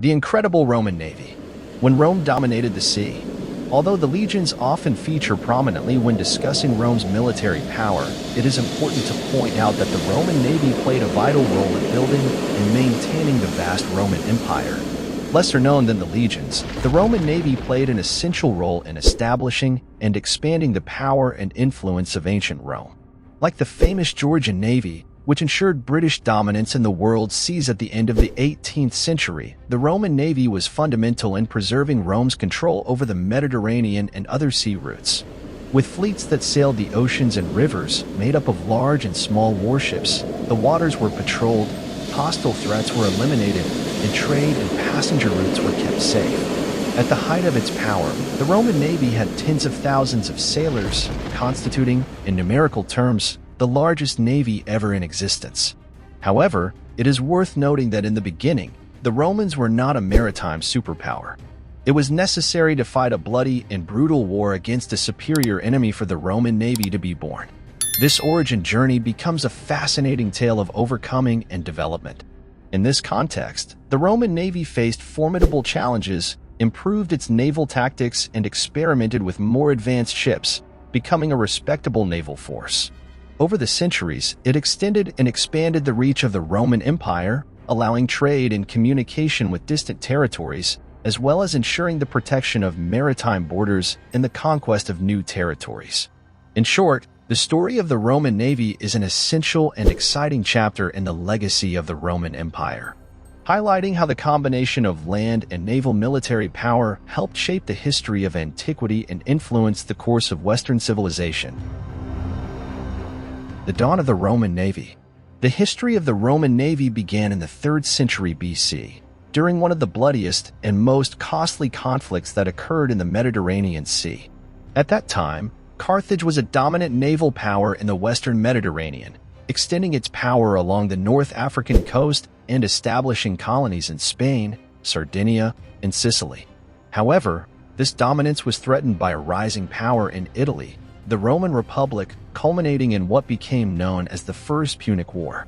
The incredible Roman navy. When Rome dominated the sea, although the legions often feature prominently when discussing Rome's military power, it is important to point out that the Roman navy played a vital role in building and maintaining the vast Roman Empire. Lesser known than the legions, the Roman navy played an essential role in establishing and expanding the power and influence of ancient Rome. Like the famous Georgian navy, which ensured British dominance in the world seas at the end of the 18th century, the Roman navy was fundamental in preserving Rome's control over the Mediterranean and other sea routes. With fleets that sailed the oceans and rivers, made up of large and small warships, the waters were patrolled, hostile threats were eliminated, and trade and passenger routes were kept safe. At the height of its power, the Roman navy had tens of thousands of sailors, constituting, in numerical terms, the largest navy ever in existence. However, it is worth noting that in the beginning, the Romans were not a maritime superpower. It was necessary to fight a bloody and brutal war against a superior enemy for the Roman navy to be born. This origin journey becomes a fascinating tale of overcoming and development. In this context, the Roman navy faced formidable challenges, improved its naval tactics, and experimented with more advanced ships, becoming a respectable naval force. Over the centuries, it extended and expanded the reach of the Roman Empire, allowing trade and communication with distant territories, as well as ensuring the protection of maritime borders and the conquest of new territories. In short, the story of the Roman navy is an essential and exciting chapter in the legacy of the Roman Empire, highlighting how the combination of land and naval military power helped shape the history of antiquity and influenced the course of Western civilization. The dawn of the Roman Navy. The history of the Roman Navy began in the 3rd century BC, during one of the bloodiest and most costly conflicts that occurred in the Mediterranean Sea. At that time, Carthage was a dominant naval power in the western Mediterranean, extending its power along the North African coast and establishing colonies in Spain, Sardinia, and Sicily. However, this dominance was threatened by a rising power in Italy, the Roman Republic, culminating in what became known as the First Punic War.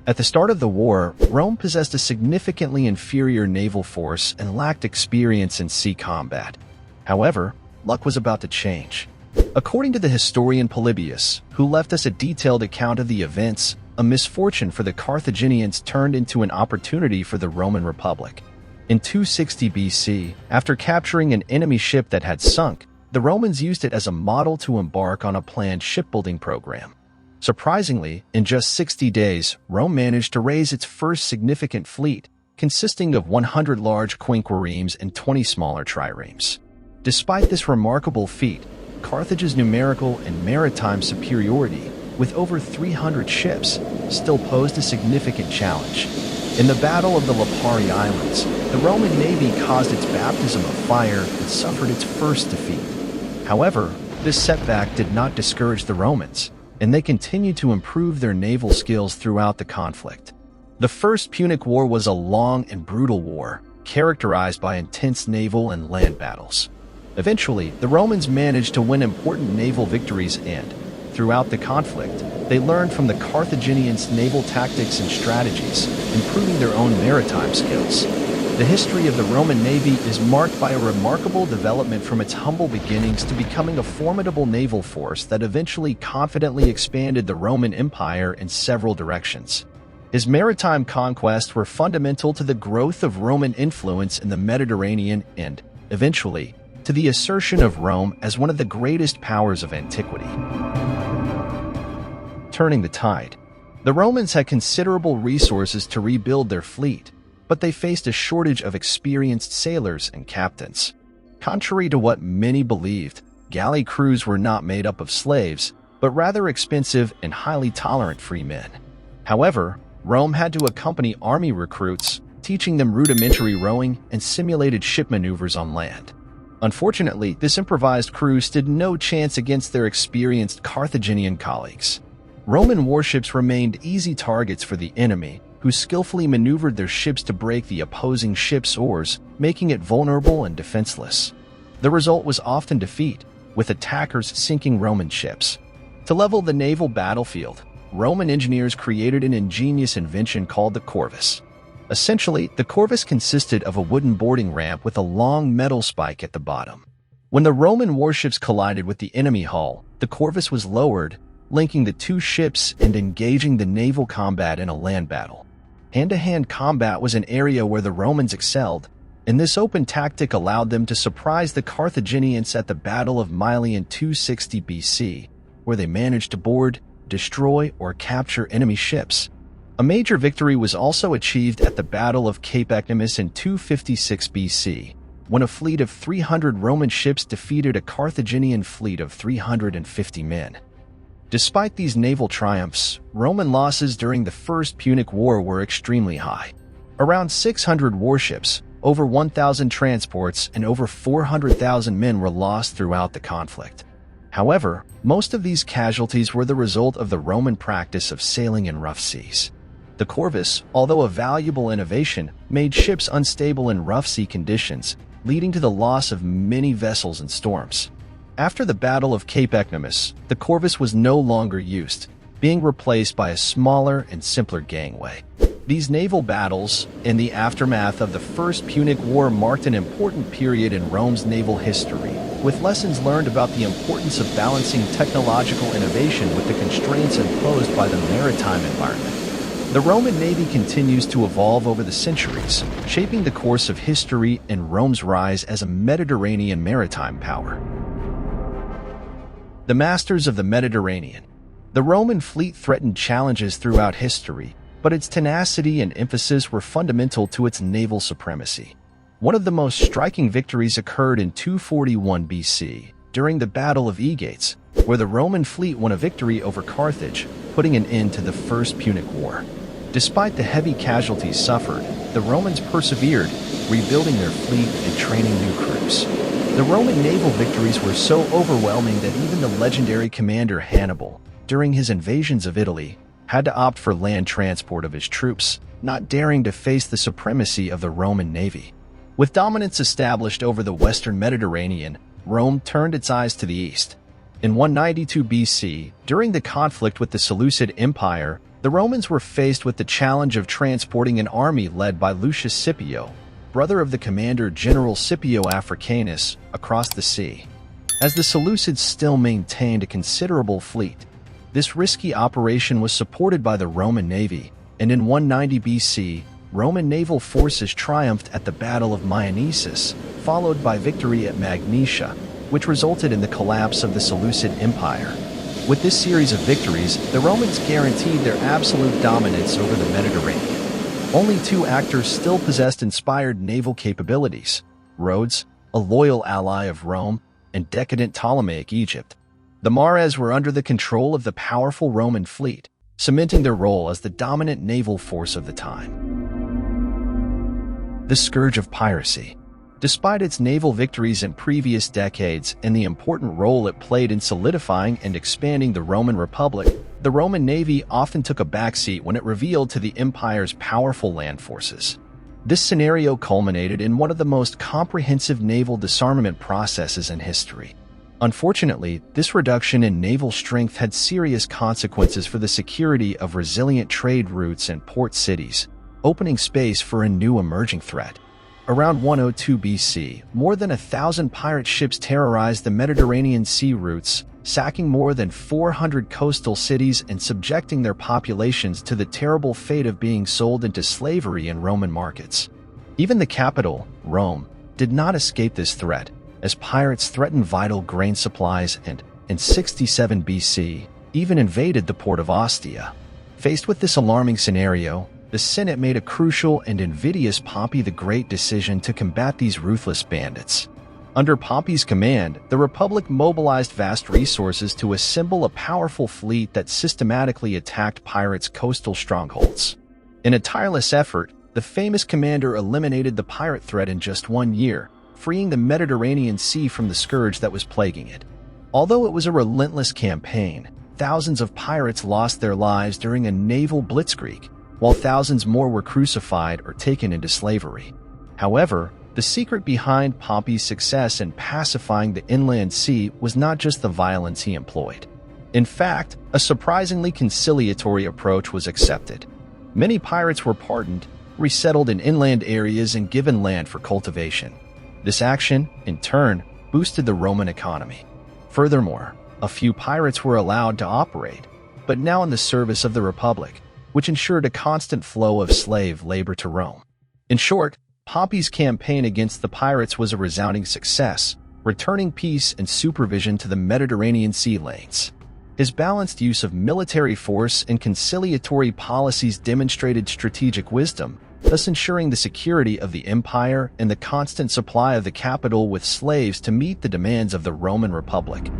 At the start of the war, Rome possessed a significantly inferior naval force and lacked experience in sea combat. However, luck was about to change. According to the historian Polybius, who left us a detailed account of the events, a misfortune for the Carthaginians turned into an opportunity for the Roman Republic. In 260 BC, after capturing an enemy ship that had sunk, the Romans used it as a model to embark on a planned shipbuilding program. Surprisingly, in just 60 days, Rome managed to raise its first significant fleet, consisting of 100 large quinquiremes and 20 smaller triremes. Despite this remarkable feat, Carthage's numerical and maritime superiority, with over 300 ships, still posed a significant challenge. In the Battle of the Lipari Islands, the Roman navy caused its baptism of fire and suffered its first defeat. However, this setback did not discourage the Romans, and they continued to improve their naval skills throughout the conflict. The First Punic War was a long and brutal war, characterized by intense naval and land battles. Eventually, the Romans managed to win important naval victories and, throughout the conflict, they learned from the Carthaginians' naval tactics and strategies, improving their own maritime skills. The history of the Roman navy is marked by a remarkable development from its humble beginnings to becoming a formidable naval force that eventually confidently expanded the Roman Empire in several directions. His maritime conquests were fundamental to the growth of Roman influence in the Mediterranean and, eventually, to the assertion of Rome as one of the greatest powers of antiquity. Turning the tide. The Romans had considerable resources to rebuild their fleet, but they faced a shortage of experienced sailors and captains. Contrary to what many believed, galley crews were not made up of slaves, but rather expensive and highly tolerant free men. However, Rome had to accompany army recruits, teaching them rudimentary rowing and simulated ship maneuvers on land. Unfortunately, this improvised crew stood no chance against their experienced Carthaginian colleagues. Roman warships remained easy targets for the enemy, who skillfully maneuvered their ships to break the opposing ship's oars, making it vulnerable and defenseless. The result was often defeat, with attackers sinking Roman ships. To level the naval battlefield, Roman engineers created an ingenious invention called the corvus. Essentially, the corvus consisted of a wooden boarding ramp with a long metal spike at the bottom. When the Roman warships collided with the enemy hull, the corvus was lowered, linking the two ships and engaging the naval combat in a land battle. Hand-to-hand combat was an area where the Romans excelled, and this open tactic allowed them to surprise the Carthaginians at the Battle of Mylae in 260 BC, where they managed to board, destroy, or capture enemy ships. A major victory was also achieved at the Battle of Cape Ecnomus in 256 BC, when a fleet of 300 Roman ships defeated a Carthaginian fleet of 350 men. Despite these naval triumphs, Roman losses during the First Punic War were extremely high. Around 600 warships, over 1,000 transports, and over 400,000 men were lost throughout the conflict. However, most of these casualties were the result of the Roman practice of sailing in rough seas. The corvus, although a valuable innovation, made ships unstable in rough sea conditions, leading to the loss of many vessels in storms. After the Battle of Cape Ecnomus, the corvus was no longer used, being replaced by a smaller and simpler gangway. These naval battles, in the aftermath of the First Punic War, marked an important period in Rome's naval history, with lessons learned about the importance of balancing technological innovation with the constraints imposed by the maritime environment. The Roman Navy continues to evolve over the centuries, shaping the course of history and Rome's rise as a Mediterranean maritime power. The masters of the Mediterranean. The Roman fleet threatened challenges throughout history, but its tenacity and emphasis were fundamental to its naval supremacy. One of the most striking victories occurred in 241 BC, during the Battle of Aegates, where the Roman fleet won a victory over Carthage, putting an end to the First Punic War. Despite the heavy casualties suffered, the Romans persevered, rebuilding their fleet and training new crews. The Roman naval victories were so overwhelming that even the legendary commander Hannibal, during his invasions of Italy, had to opt for land transport of his troops, not daring to face the supremacy of the Roman navy. With dominance established over the western Mediterranean, Rome turned its eyes to the east. In 192 BC, during the conflict with the Seleucid Empire, the Romans were faced with the challenge of transporting an army led by Lucius Scipio, brother of the commander General Scipio Africanus, across the sea. As the Seleucids still maintained a considerable fleet, this risky operation was supported by the Roman navy, and in 190 BC, Roman naval forces triumphed at the Battle of Myonnesus, followed by victory at Magnesia, which resulted in the collapse of the Seleucid Empire. With this series of victories, the Romans guaranteed their absolute dominance over the Mediterranean. Only two actors still possessed inspired naval capabilities: Rhodes, a loyal ally of Rome, and decadent Ptolemaic Egypt. The Mares were under the control of the powerful Roman fleet, cementing their role as the dominant naval force of the time. The Scourge of Piracy. Despite its naval victories in previous decades and the important role it played in solidifying and expanding the Roman Republic, the Roman Navy often took a backseat when it revealed to the empire's powerful land forces. This scenario culminated in one of the most comprehensive naval disarmament processes in history. Unfortunately, this reduction in naval strength had serious consequences for the security of resilient trade routes and port cities, opening space for a new emerging threat. Around 102 BC, more than 1,000 pirate ships terrorized the Mediterranean sea routes, sacking more than 400 coastal cities and subjecting their populations to the terrible fate of being sold into slavery in Roman markets. Even the capital, Rome, did not escape this threat, as pirates threatened vital grain supplies and, in 67 BC, even invaded the port of Ostia. Faced with this alarming scenario, the Senate made a crucial and invidious Pompey the Great decision to combat these ruthless bandits. Under Pompey's command, the Republic mobilized vast resources to assemble a powerful fleet that systematically attacked pirates' coastal strongholds. In a tireless effort, the famous commander eliminated the pirate threat in just 1 year, freeing the Mediterranean Sea from the scourge that was plaguing it. Although it was a relentless campaign, thousands of pirates lost their lives during a naval blitzkrieg, while thousands more were crucified or taken into slavery. However, the secret behind Pompey's success in pacifying the inland sea was not just the violence he employed. In fact, a surprisingly conciliatory approach was accepted. Many pirates were pardoned, resettled in inland areas and given land for cultivation. This action, in turn, boosted the Roman economy. Furthermore, a few pirates were allowed to operate, but now in the service of the Republic, which ensured a constant flow of slave labor to Rome. In short, Pompey's campaign against the pirates was a resounding success, returning peace and supervision to the Mediterranean sea lanes. His balanced use of military force and conciliatory policies demonstrated strategic wisdom, thus ensuring the security of the empire and the constant supply of the capital with slaves to meet the demands of the Roman Republic.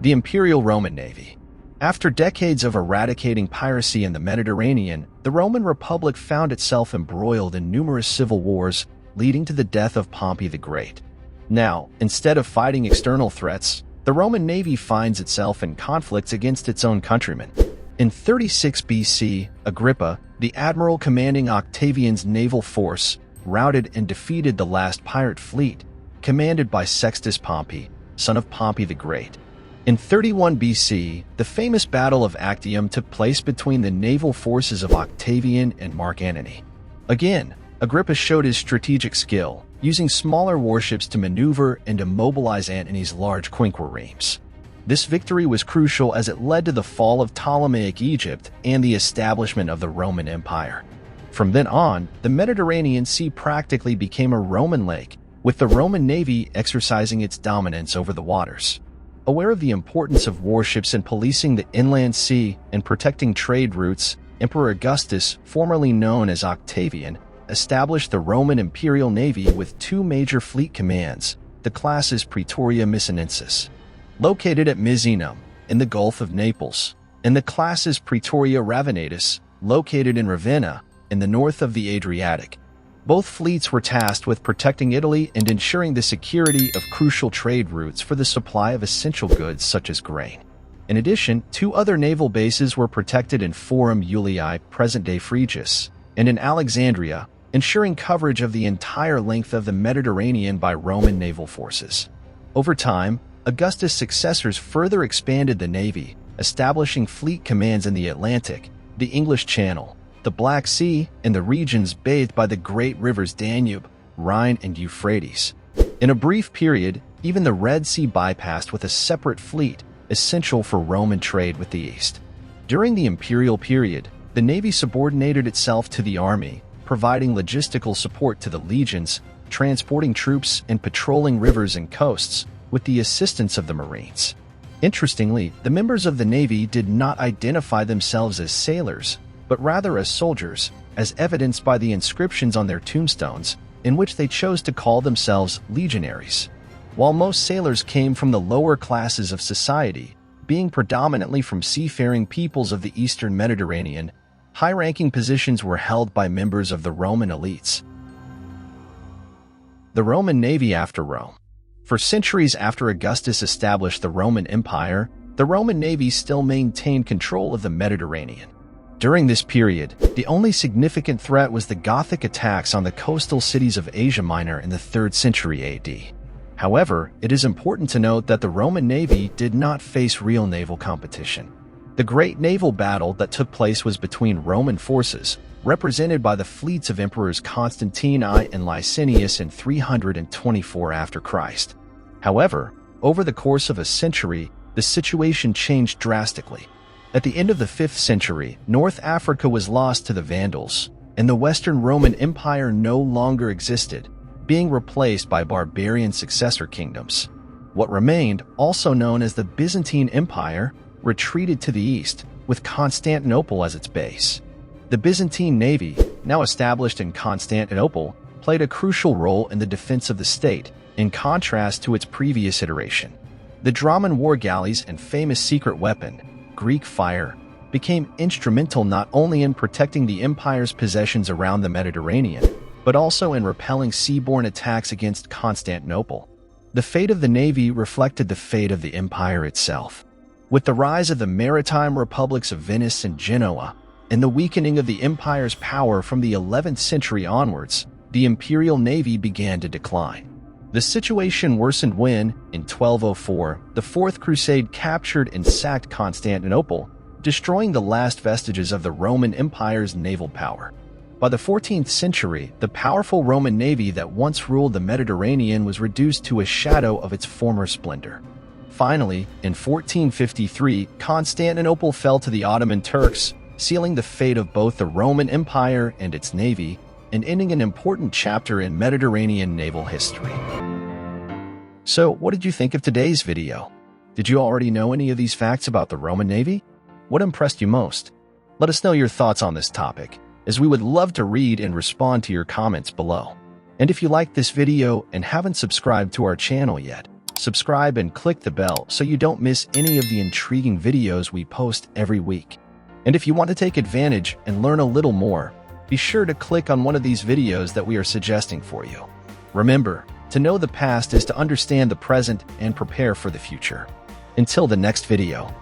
The Imperial Roman Navy. After decades of eradicating piracy in the Mediterranean, the Roman Republic found itself embroiled in numerous civil wars, leading to the death of Pompey the Great. Now, instead of fighting external threats, the Roman Navy finds itself in conflicts against its own countrymen. In 36 BC, Agrippa, the admiral commanding Octavian's naval force, routed and defeated the last pirate fleet, commanded by Sextus Pompey, son of Pompey the Great. In 31 BC, the famous Battle of Actium took place between the naval forces of Octavian and Mark Antony. Again, Agrippa showed his strategic skill, using smaller warships to maneuver and immobilize Antony's large quinquiremes. This victory was crucial as it led to the fall of Ptolemaic Egypt and the establishment of the Roman Empire. From then on, the Mediterranean Sea practically became a Roman lake, with the Roman navy exercising its dominance over the waters. Aware of the importance of warships in policing the inland sea and protecting trade routes, Emperor Augustus, formerly known as Octavian, established the Roman Imperial Navy with two major fleet commands, the classes Praetoria Missinensis, located at Misenum, in the Gulf of Naples, and the classes Praetoria Ravennatus, located in Ravenna, in the north of the Adriatic. Both fleets were tasked with protecting Italy and ensuring the security of crucial trade routes for the supply of essential goods such as grain. In addition, two other naval bases were protected in Forum Iulii, present-day Phrygia, and in Alexandria, ensuring coverage of the entire length of the Mediterranean by Roman naval forces. Over time, Augustus' successors further expanded the navy, establishing fleet commands in the Atlantic, the English Channel, the Black Sea, and the regions bathed by the great rivers Danube, Rhine, and Euphrates. In a brief period, even the Red Sea bypassed with a separate fleet, essential for Roman trade with the East. During the imperial period, the navy subordinated itself to the army, providing logistical support to the legions, transporting troops, and patrolling rivers and coasts, with the assistance of the Marines. Interestingly, the members of the navy did not identify themselves as sailors, but rather as soldiers, as evidenced by the inscriptions on their tombstones, in which they chose to call themselves legionaries. While most sailors came from the lower classes of society, being predominantly from seafaring peoples of the eastern Mediterranean, high-ranking positions were held by members of the Roman elites. The Roman navy after Rome. For centuries after Augustus established the Roman Empire, the Roman navy still maintained control of the Mediterranean. During this period, the only significant threat was the Gothic attacks on the coastal cities of Asia Minor in the 3rd century AD. However, it is important to note that the Roman navy did not face real naval competition. The great naval battle that took place was between Roman forces, represented by the fleets of emperors Constantine I and Licinius in 324 after Christ. However, over the course of a century, the situation changed drastically. At the end of the 5th century, North Africa was lost to the Vandals, and the Western Roman Empire no longer existed, being replaced by barbarian successor kingdoms. What remained, also known as the Byzantine Empire, retreated to the east, with Constantinople as its base. The Byzantine navy, now established in Constantinople, played a crucial role in the defense of the state, in contrast to its previous iteration. The Draman war galleys and famous secret weapon, Greek fire, became instrumental not only in protecting the empire's possessions around the Mediterranean, but also in repelling seaborne attacks against Constantinople. The fate of the navy reflected the fate of the empire itself. With the rise of the maritime republics of Venice and Genoa, and the weakening of the empire's power from the 11th century onwards, the imperial navy began to decline. The situation worsened when, in 1204, the Fourth Crusade captured and sacked Constantinople, destroying the last vestiges of the Roman Empire's naval power. By the 14th century, the powerful Roman navy that once ruled the Mediterranean was reduced to a shadow of its former splendor. Finally, in 1453, Constantinople fell to the Ottoman Turks, sealing the fate of both the Roman Empire and its navy, and ending an important chapter in Mediterranean naval history. So, what did you think of today's video? Did you already know any of these facts about the Roman Navy? What impressed you most? Let us know your thoughts on this topic, as we would love to read and respond to your comments below. And if you liked this video and haven't subscribed to our channel yet, subscribe and click the bell so you don't miss any of the intriguing videos we post every week. And if you want to take advantage and learn a little more, be sure to click on one of these videos that we are suggesting for you. Remember, to know the past is to understand the present and prepare for the future. Until the next video.